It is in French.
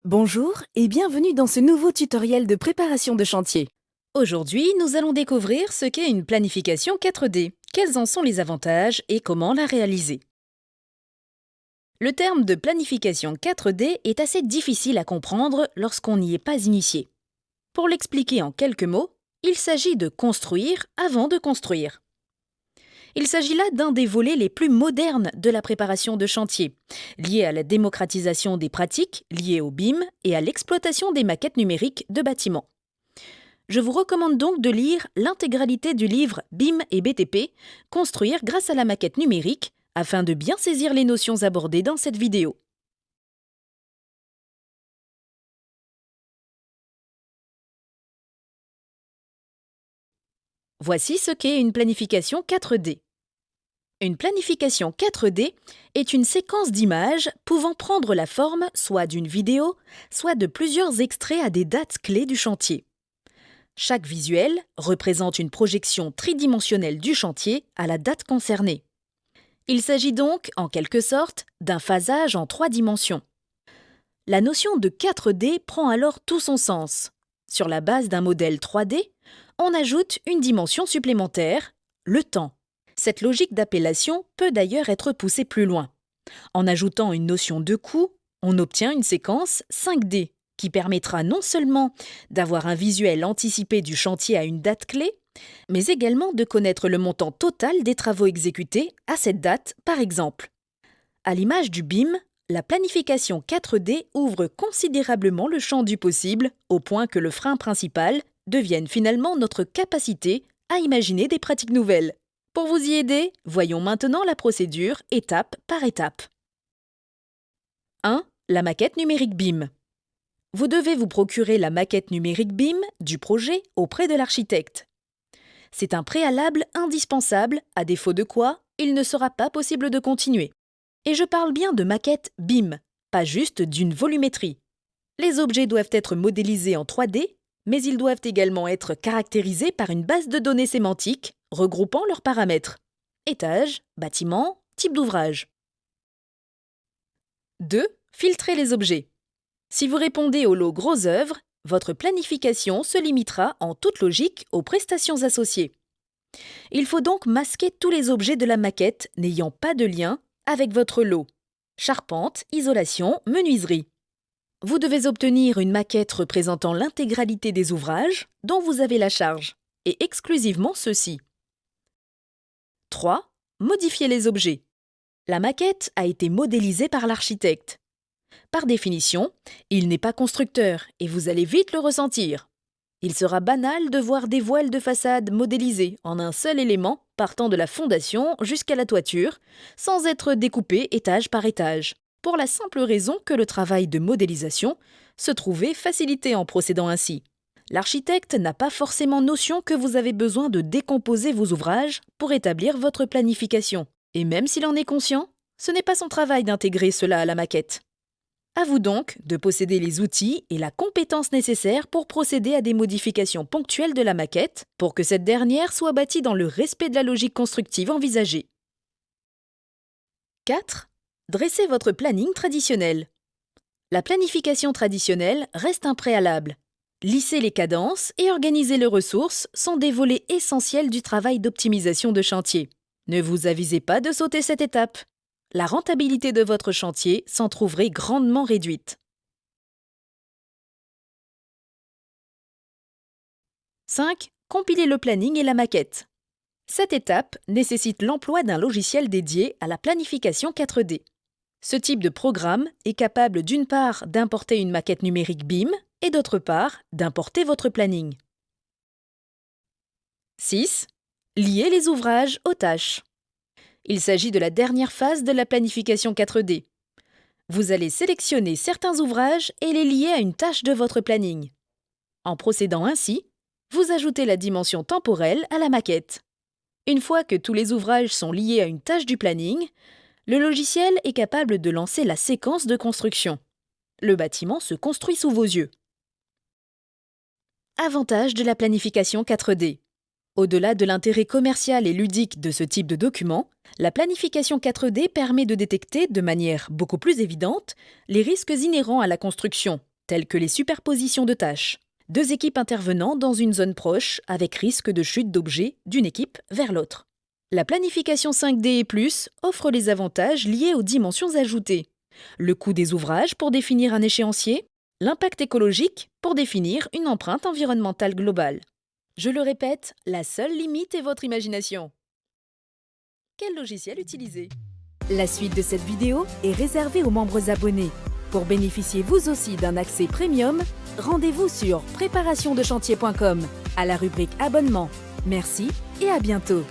Bonjour et bienvenue dans ce nouveau tutoriel de préparation de chantier. Aujourd'hui, nous allons découvrir ce qu'est une planification 4D, quels en sont les avantages et comment la réaliser. Le terme de planification 4D est assez difficile à comprendre lorsqu'on n'y est pas initié. Pour l'expliquer en quelques mots, il s'agit de construire avant de construire. Il s'agit là d'un des volets les plus modernes de la préparation de chantier, lié à la démocratisation des pratiques liées au BIM et à l'exploitation des maquettes numériques de bâtiments. Je vous recommande donc de lire l'intégralité du livre BIM et BTP, Construire grâce à la maquette numérique, afin de bien saisir les notions abordées dans cette vidéo. Voici ce qu'est une planification 4D. Une planification 4D est une séquence d'images pouvant prendre la forme soit d'une vidéo, soit de plusieurs extraits à des dates clés du chantier. Chaque visuel représente une projection tridimensionnelle du chantier à la date concernée. Il s'agit donc, en quelque sorte, d'un phasage en 3 dimensions. La notion de 4D prend alors tout son sens. Sur la base d'un modèle 3D, on ajoute une dimension supplémentaire, le temps. Cette logique d'appellation peut d'ailleurs être poussée plus loin. En ajoutant une notion de coût, on obtient une séquence 5D qui permettra non seulement d'avoir un visuel anticipé du chantier à une date clé, mais également de connaître le montant total des travaux exécutés à cette date, par exemple. À l'image du BIM, la planification 4D ouvre considérablement le champ du possible au point que le frein principal devienne finalement notre capacité à imaginer des pratiques nouvelles. Pour vous y aider, voyons maintenant la procédure étape par étape. 1. La maquette numérique BIM. Vous devez vous procurer la maquette numérique BIM du projet auprès de l'architecte. C'est un préalable indispensable, à défaut de quoi, il ne sera pas possible de continuer. Et je parle bien de maquette BIM, pas juste d'une volumétrie. Les objets doivent être modélisés en 3D, mais ils doivent également être caractérisés par une base de données sémantique regroupant leurs paramètres. Étage, bâtiment, type d'ouvrage. 2. Filtrer les objets. Si vous répondez au lot gros œuvres, votre planification se limitera en toute logique aux prestations associées. Il faut donc masquer tous les objets de la maquette n'ayant pas de lien avec votre lot. Charpente, isolation, menuiserie. Vous devez obtenir une maquette représentant l'intégralité des ouvrages dont vous avez la charge, et exclusivement ceux-ci. 3. Modifier les objets. La maquette a été modélisée par l'architecte. Par définition, il n'est pas constructeur et vous allez vite le ressentir. Il sera banal de voir des voiles de façade modélisées en un seul élément partant de la fondation jusqu'à la toiture, sans être découpées étage par étage, pour la simple raison que le travail de modélisation se trouvait facilité en procédant ainsi. L'architecte n'a pas forcément notion que vous avez besoin de décomposer vos ouvrages pour établir votre planification. Et même s'il en est conscient, ce n'est pas son travail d'intégrer cela à la maquette. À vous donc de posséder les outils et la compétence nécessaires pour procéder à des modifications ponctuelles de la maquette pour que cette dernière soit bâtie dans le respect de la logique constructive envisagée. 4. Dressez votre planning traditionnel. La planification traditionnelle reste un préalable. Lisser les cadences et organiser les ressources sont des volets essentiels du travail d'optimisation de chantier. Ne vous avisez pas de sauter cette étape. La rentabilité de votre chantier s'en trouverait grandement réduite. 5. Compiler le planning et la maquette. Cette étape nécessite l'emploi d'un logiciel dédié à la planification 4D. Ce type de programme est capable d'une part d'importer une maquette numérique BIM et d'autre part d'importer votre planning. 6. Lier les ouvrages aux tâches. Il s'agit de la dernière phase de la planification 4D. Vous allez sélectionner certains ouvrages et les lier à une tâche de votre planning. En procédant ainsi, vous ajoutez la dimension temporelle à la maquette. Une fois que tous les ouvrages sont liés à une tâche du planning, le logiciel est capable de lancer la séquence de construction. Le bâtiment se construit sous vos yeux. Avantages de la planification 4D. Au-delà de l'intérêt commercial et ludique de ce type de document, la planification 4D permet de détecter de manière beaucoup plus évidente les risques inhérents à la construction, telles que les superpositions de tâches. 2 équipes intervenant dans une zone proche avec risque de chute d'objets d'une équipe vers l'autre. La planification 5D et plus offre les avantages liés aux dimensions ajoutées. Le coût des ouvrages pour définir un échéancier, l'impact écologique pour définir une empreinte environnementale globale. Je le répète, la seule limite est votre imagination. Quel logiciel utiliser? La suite de cette vidéo est réservée aux membres abonnés. Pour bénéficier vous aussi d'un accès premium, rendez-vous sur préparationdechantier.com à la rubrique abonnement. Merci et à bientôt.